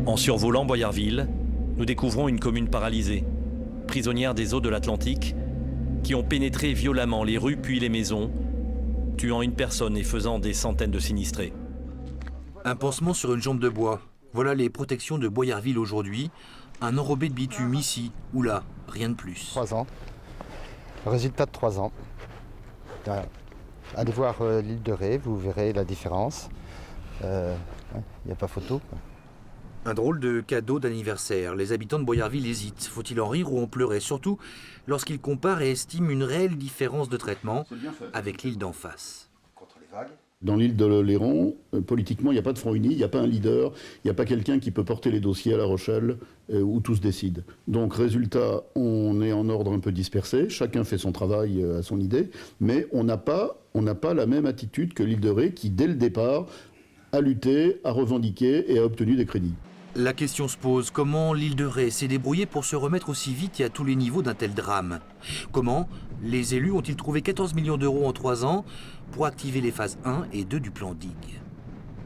En survolant Boyarville, nous découvrons une commune paralysée, prisonnière des eaux de l'Atlantique, qui ont pénétré violemment les rues puis les maisons, tuant une personne et faisant des centaines de sinistrés. Un pansement sur une jambe de bois. Voilà les protections de Boyarville aujourd'hui. Un enrobé de bitume ici ou là, rien de plus. 3 ans. Résultat de 3 ans. Allez voir l'île de Ré, vous verrez la différence. Il n'y a pas photo, quoi. Un drôle de cadeau d'anniversaire. Les habitants de Boyarville hésitent. Faut-il en rire ou en pleurer? Surtout lorsqu'ils comparent et estiment une réelle différence de traitement avec l'île d'en face. Dans l'île de Léron, politiquement, il n'y a pas de front uni, il n'y a pas un leader, il n'y a pas quelqu'un qui peut porter les dossiers à La Rochelle où tout se décide. Donc, résultat, on est en ordre un peu dispersé, chacun fait son travail à son idée, mais on n'a pas la même attitude que l'île de Ré qui, dès le départ, a lutté, a revendiqué et a obtenu des crédits. La question se pose, comment l'île de Ré s'est débrouillée pour se remettre aussi vite et à tous les niveaux d'un tel drame? Comment les élus ont-ils trouvé 14 millions d'euros en 3 ans pour activer les phases 1 et 2 du plan digue?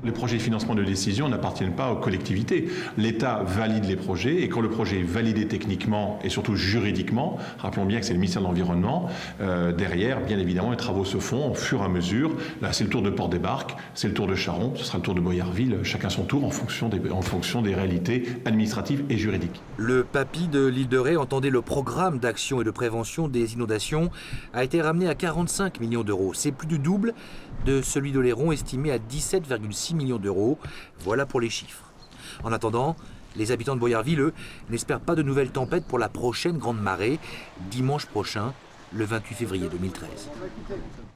Les projets de financement de décision n'appartiennent pas aux collectivités. L'État valide les projets et quand le projet est validé techniquement et surtout juridiquement, rappelons bien que c'est le ministère de l'Environnement, derrière, bien évidemment, les travaux se font au fur et à mesure. Là, c'est le tour de Port-des-Barques, c'est le tour de Charon, ce sera le tour de Boyarville, chacun son tour en fonction des réalités administratives et juridiques. Le papy de l'île de Ré entendait le programme d'action et de prévention des inondations a été ramené à 45 millions d'euros. C'est plus du double de celui de Léron estimé à 17,6 millions d'euros. Voilà pour les chiffres. En attendant, les habitants de Boyarville, eux, n'espèrent pas de nouvelles tempêtes pour la prochaine grande marée, dimanche prochain, le 28 février 2013.